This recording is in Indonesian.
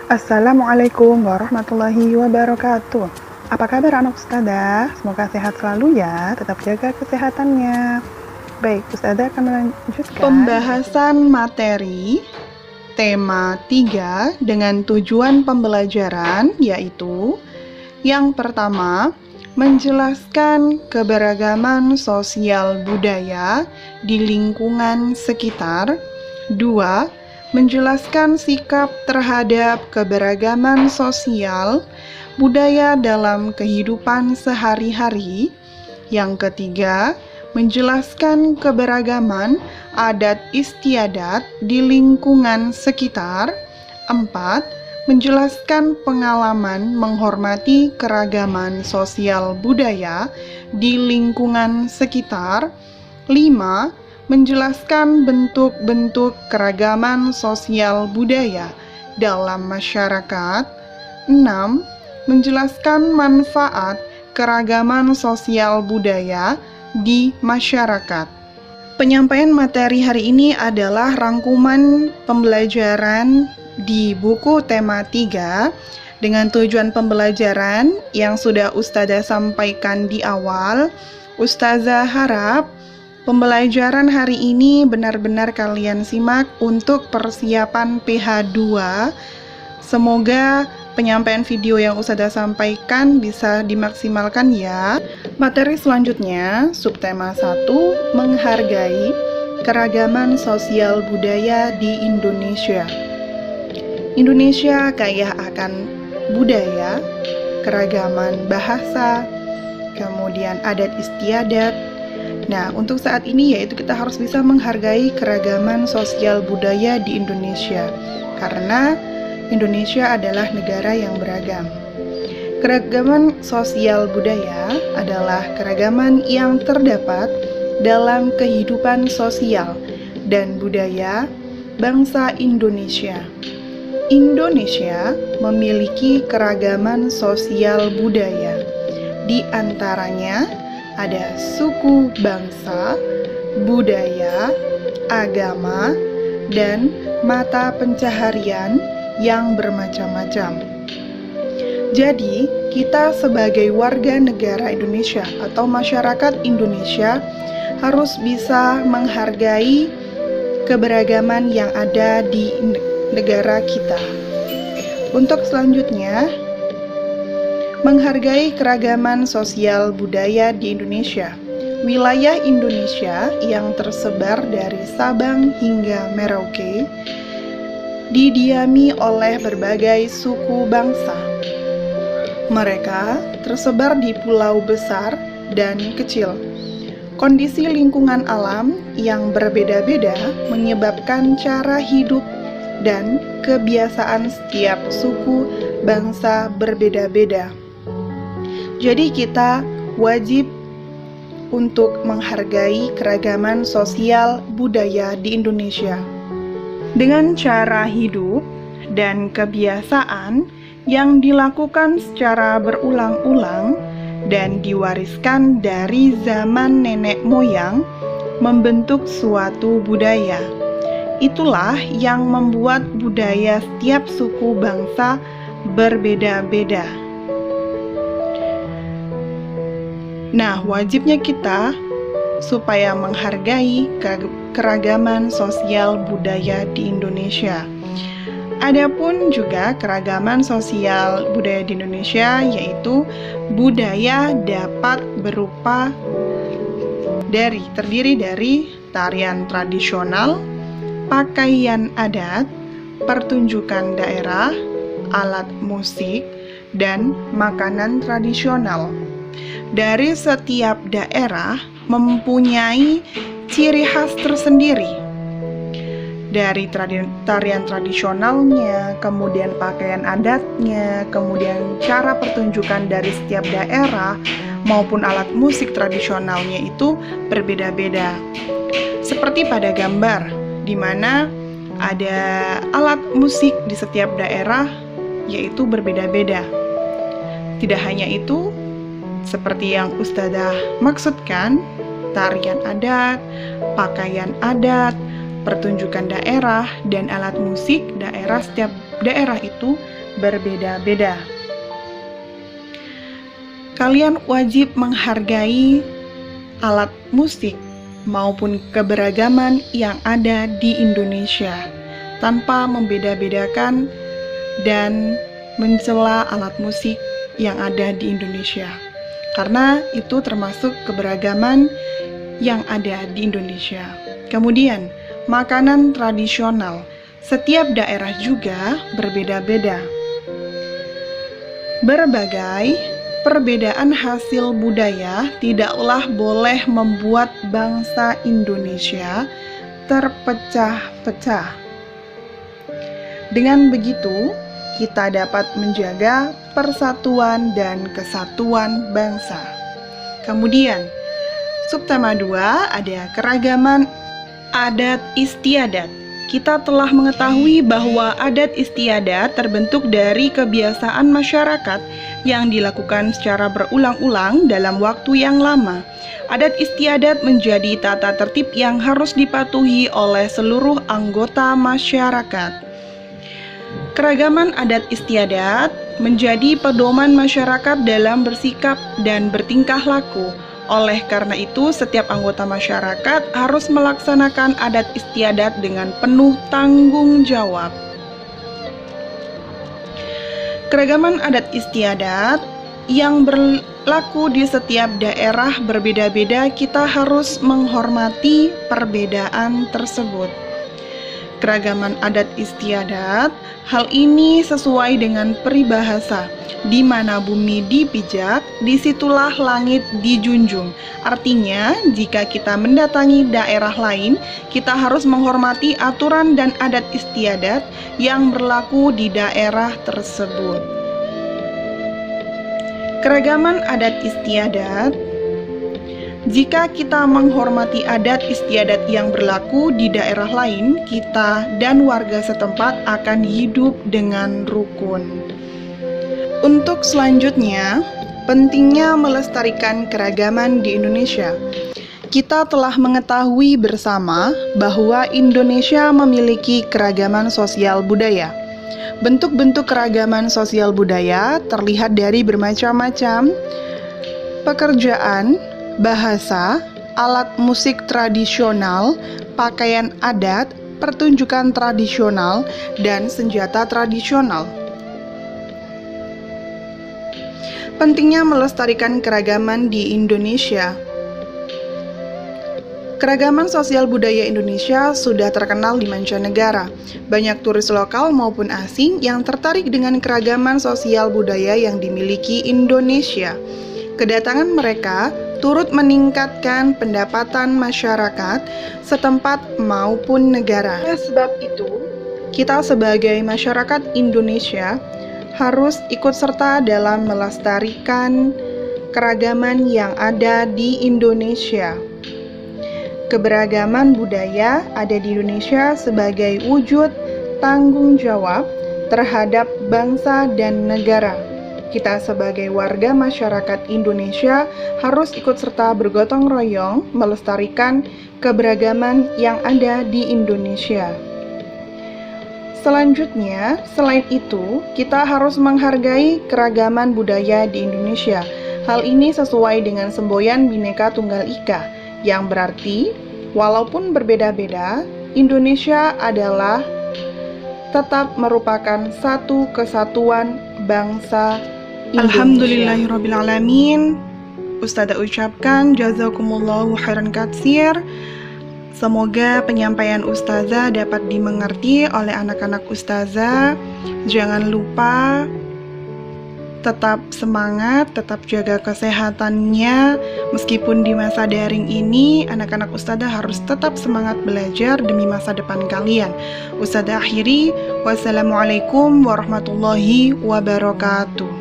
Assalamualaikum warahmatullahi wabarakatuh. Apa kabar anak Ustazah? Semoga sehat selalu ya, tetap jaga kesehatannya. Baik, Ustazah akan melanjutkan Pembahasan materi tema 3 dengan tujuan pembelajaran, yaitu yang pertama, menjelaskan keberagaman sosial budaya di lingkungan sekitar. 2. Menjelaskan sikap terhadap keberagaman sosial budaya dalam kehidupan sehari-hari. Yang ketiga, menjelaskan keberagaman adat istiadat di lingkungan sekitar. 4. Menjelaskan pengalaman menghormati keragaman sosial budaya di lingkungan sekitar. 5. Menjelaskan bentuk-bentuk keragaman sosial budaya dalam masyarakat. 6. Menjelaskan manfaat keragaman sosial budaya di masyarakat. Penyampaian materi hari ini adalah rangkuman pembelajaran di buku tema 3 dengan tujuan pembelajaran yang sudah Ustazah sampaikan di awal. Ustazah harap pembelajaran hari ini benar-benar kalian simak untuk persiapan PH2. Semoga penyampaian video yang Ustazah sampaikan bisa dimaksimalkan ya. Materi selanjutnya, subtema 1, menghargai keragaman sosial budaya di Indonesia. Indonesia kaya akan budaya, keragaman bahasa, kemudian adat istiadat. Nah, untuk saat ini yaitu kita harus bisa menghargai keragaman sosial budaya di Indonesia, karena Indonesia adalah negara yang beragam. Keragaman sosial budaya adalah keragaman yang terdapat dalam kehidupan sosial dan budaya bangsa Indonesia. Indonesia memiliki keragaman sosial budaya. Di antaranya ada suku bangsa, budaya, agama, dan mata pencaharian yang bermacam-macam. Jadi, kita sebagai warga negara Indonesia atau masyarakat Indonesia harus bisa menghargai keberagaman yang ada di negara kita. Untuk selanjutnya, menghargai keragaman sosial budaya di Indonesia. Wilayah Indonesia yang tersebar dari Sabang hingga Merauke didiami oleh berbagai suku bangsa. Mereka tersebar di pulau besar dan kecil. Kondisi lingkungan alam yang berbeda-beda menyebabkan cara hidup dan kebiasaan setiap suku bangsa berbeda-beda. Jadi kita wajib untuk menghargai keragaman sosial budaya di Indonesia dengan cara hidup dan kebiasaan yang dilakukan secara berulang-ulang dan diwariskan dari zaman nenek moyang membentuk suatu budaya. Itulah yang membuat budaya setiap suku bangsa berbeda-beda. Nah, wajibnya kita supaya menghargai keragaman sosial budaya di Indonesia. Adapun juga keragaman sosial budaya di Indonesia, yaitu budaya dapat berupa terdiri dari tarian tradisional, pakaian adat, pertunjukan daerah, alat musik, dan makanan tradisional. Dari setiap daerah mempunyai ciri khas tersendiri. Dari tarian tradisionalnya, kemudian pakaian adatnya, kemudian cara pertunjukan dari setiap daerah, maupun alat musik tradisionalnya itu berbeda-beda. Seperti pada gambar, di mana ada alat musik di setiap daerah, yaitu berbeda-beda. Tidak hanya itu, seperti yang Ustazah maksudkan, tarian adat, pakaian adat, pertunjukan daerah, dan alat musik daerah, setiap daerah itu berbeda-beda. Kalian wajib menghargai alat musik maupun keberagaman yang ada di Indonesia tanpa membeda-bedakan dan mencela alat musik yang ada di Indonesia, karena itu termasuk keberagaman yang ada di Indonesia. Kemudian, makanan tradisional setiap daerah juga berbeda-beda. Berbagai perbedaan hasil budaya tidaklah boleh membuat bangsa Indonesia terpecah-pecah. Dengan begitu, kita dapat menjaga persatuan dan kesatuan bangsa. Kemudian, subtema 2 ada keragaman adat istiadat. Kita telah mengetahui bahwa adat istiadat terbentuk dari kebiasaan masyarakat yang dilakukan secara berulang-ulang dalam waktu yang lama. Adat istiadat menjadi tata tertib yang harus dipatuhi oleh seluruh anggota masyarakat. Keragaman adat istiadat menjadi pedoman masyarakat dalam bersikap dan bertingkah laku. Oleh karena itu, setiap anggota masyarakat harus melaksanakan adat istiadat dengan penuh tanggung jawab. Keragaman adat istiadat yang berlaku di setiap daerah berbeda-beda, kita harus menghormati perbedaan tersebut. Keragaman adat istiadat, hal ini sesuai dengan peribahasa, di mana bumi dipijak, disitulah langit dijunjung. Artinya, jika kita mendatangi daerah lain, kita harus menghormati aturan dan adat istiadat yang berlaku di daerah tersebut. Keragaman adat istiadat, jika kita menghormati adat istiadat yang berlaku di daerah lain, kita dan warga setempat akan hidup dengan rukun. Untuk selanjutnya, pentingnya melestarikan keragaman di Indonesia. Kita telah mengetahui bersama bahwa Indonesia memiliki keragaman sosial budaya. Bentuk-bentuk keragaman sosial budaya terlihat dari bermacam-macam pekerjaan, bahasa, alat musik tradisional, pakaian adat, pertunjukan tradisional, dan senjata tradisional. Pentingnya melestarikan keragaman di Indonesia. Keragaman sosial budaya Indonesia sudah terkenal di mancanegara. Banyak turis lokal maupun asing yang tertarik dengan keragaman sosial budaya yang dimiliki Indonesia. Kedatangan mereka turut meningkatkan pendapatan masyarakat setempat maupun negara. Oleh sebab itu, kita sebagai masyarakat Indonesia harus ikut serta dalam melestarikan keragaman yang ada di Indonesia. Keberagaman budaya ada di Indonesia sebagai wujud tanggung jawab terhadap bangsa dan negara. Kita sebagai warga masyarakat Indonesia harus ikut serta bergotong royong melestarikan keberagaman yang ada di Indonesia. Selanjutnya, selain itu, kita harus menghargai keragaman budaya di Indonesia. Hal ini sesuai dengan semboyan Bhinneka Tunggal Ika, yang berarti, walaupun berbeda-beda, Indonesia adalah tetap merupakan satu kesatuan bangsa Indonesia. Alhamdulillahirrabbilalamin. Ustazah ucapkan jazakumullahu khairan katsir. Semoga penyampaian ustazah dapat dimengerti oleh anak-anak ustazah. Jangan lupa tetap semangat, tetap jaga kesehatannya. Meskipun di masa daring ini, anak-anak ustazah harus tetap semangat belajar demi masa depan kalian. Ustazah akhiri, wassalamualaikum warahmatullahi wabarakatuh.